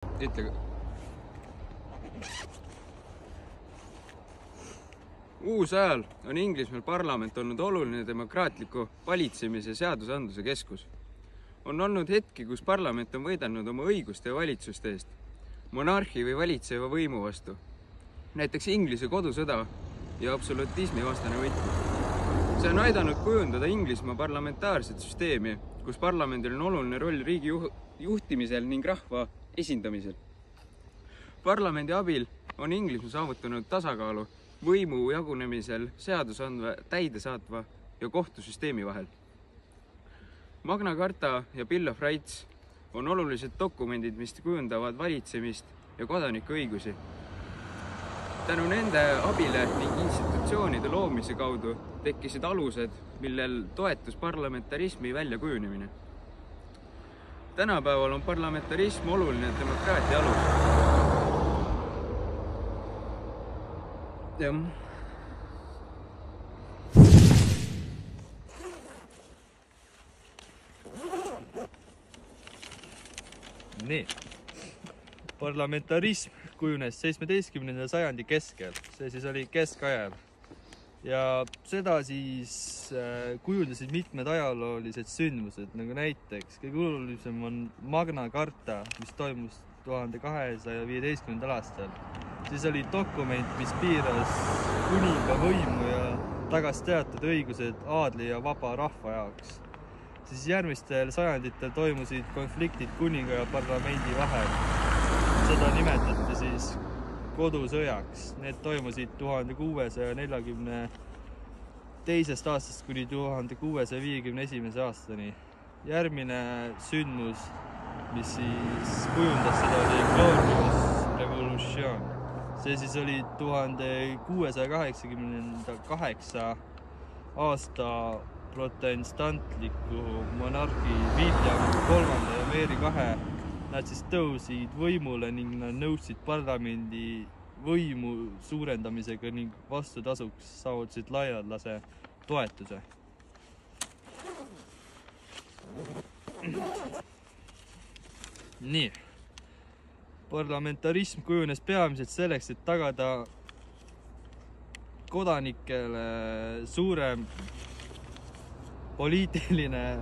Ütle. Uusajal on Inglismaal parlament olnud oluline demokraatliku valitsemise seadusandluse keskus. On olnud hetki, kus parlament on võidelnud oma õiguste ja valitsuste eest, monarhi või valitseva võimu vastu. Näiteks Inglise kodusõda ja absolutismi vastane võitlus. See on aidanud kujundada Inglismaa parlamentaarset süsteemi, kus parlamendil on oluline roll riigi juhtimisel ning rahva esindamisel. Parlamendi abil on Inglismaa saavutanud tasakaalu võimu jagunemisel seadusandva, täidesaatva ja kohtusüsteemi vahel. Magna Carta ja Bill of Rights on olulised dokumendid, mis kujundavad valitsemist ja kodanike õigusi. Tänu nende abile ning institutsioonide loomise kaudu tekkisid alused, millel toetus parlamentarismi väljakujunemine. Tänapäeval on parlamentarism oluline demokraatia alus. Nii. Parlamentarism kujunes 17. sajandi keskel, see siis oli keskajal. Ja seda siis kujundasid mitmed ajaloolised sündmused, nagu näiteks kõige olulisem on Magna Carta, mis toimus 1215. aastal. Siis oli dokument, mis piiras kuninga võimu ja tagas teatud õigused aadli ja vaba rahva jaoks. Siis järgmistel sajanditel toimusid konfliktid kuninga ja parlamendi vahel. Seda nimetati siis kodusõjaks. Need toimusid 1642. aastast kuni 1651. aastani. Järgmine sündmus, mis siis kujundas seda, oli Glorious Revolution. See siis oli 1688. aasta protestantliku monarhi William III ja Mary II. Nad siis tõusid võimule ning nad nõudsid parlamendi võimu suurendamisega ning vastutasuks saavutasid laialdase toetuse. Nii. Parlamentarism kujunes peamiselt selleks, et tagada kodanikele suurem poliitiline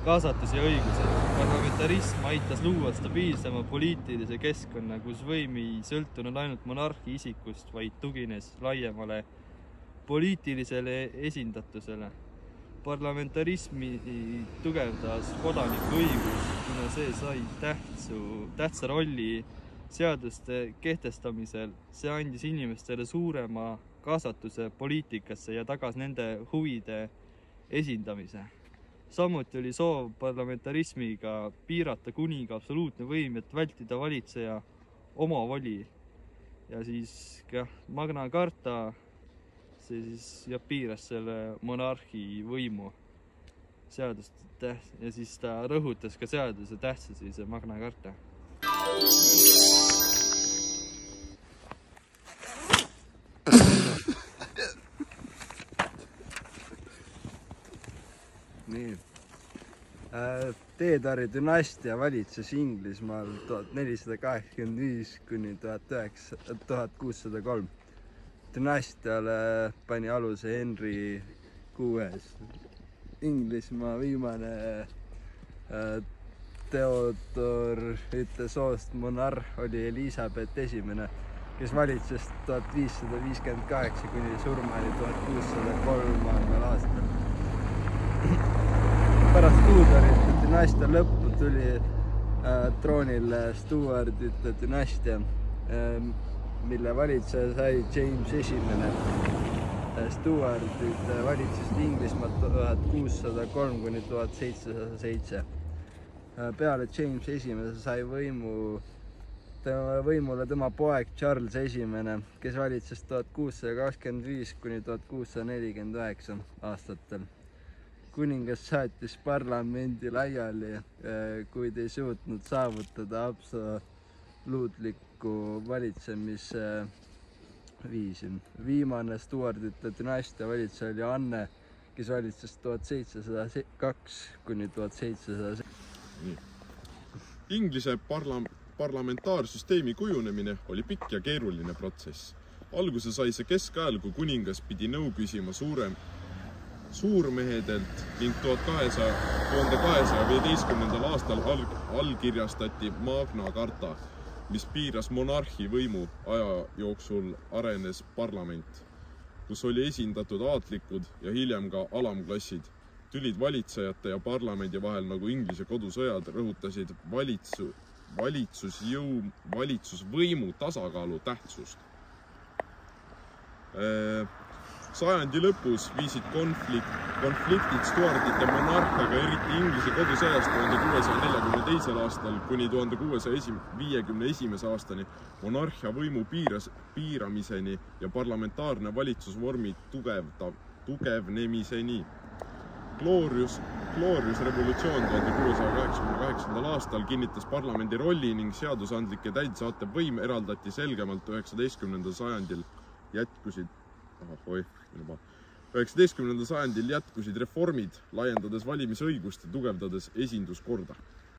kaasatus ja õigused. Parlamentarism aitas luua stabiilsema poliitilise keskkonna, kus võim ei sõltunud ainult monarhi isikust, vaid tugines laiemale poliitilisele esindatusele. Parlamentarismi tugevdas kodaniku õigus, kuna see sai tähtsa rolli seaduste kehtestamisel. See andis inimestele suurema kaasatuse poliitikasse ja tagas nende huvide esindamise. Samuti oli soov parlamentarismiga piirata kuninga absoluutne võim, et vältida valitseja omavoli. Ja siis Magna Carta see siis piiras selle monarhi võimu seaduste ja siis ta rõhutas ka seaduse tähtsuse, see Magna Carta. Nii. Teodori dünastia valitses Inglismaal 1485 kuni 1603. Dünastiale pani aluse Henry VI. Inglismaa viimane Theodorite soost monarh oli Elizabeth I, kes valitses 1558 kuni surmani 1603. aastal. Pärast Tudorite dünastia lõppu tuli troonile Stuartite dünastia, mille valitseja sai James I. Stuartid valitsesid Inglismaad 1603 kuni 1707. Peale James I sai võimule tema poeg Charles I, kes valitses 1625 kuni 1649 aastatel. Kuningas saatis parlamendi laiali, kuid ei suutnud saavutada absoluutlikku valitsemise viisi. Viimane Stuartite dünastia valitseja oli Anne, kes valitses 1702 kuni 1707. Inglise parlamentaarsüsteemi kujunemine oli pikk ja keeruline protsess. Alguse sai see keskajal, kui kuningas pidi nõu küsima suurmehedelt ning 1215. aastal allkirjastati Magna Carta, mis piiras monarhi võimu. Aja jooksul arenes parlament, kus oli esindatud aatlikud ja hiljem ka alamklassid. Tülid valitsejate ja parlamendi vahel nagu Inglise kodusõjad rõhutasid valitsusvõimu tasakaalu tähtsust. Sajandi lõpus viisid konfliktid Stuartite monarhiaga, eriti Inglise kodusõjast 1642. aastal kuni 1651. aastani monarhia võimu piiramiseni ja parlamentaarne valitsusvormi tugevnemiseni. Glorious revolutsioon 1688. aastal kinnitas parlamendi rolli ning seadusandlike täidesaatev võim eraldati selgemalt 19. sajandil jätkusid reformid, laiendades valimisõigust ja tugevdades esinduskorda.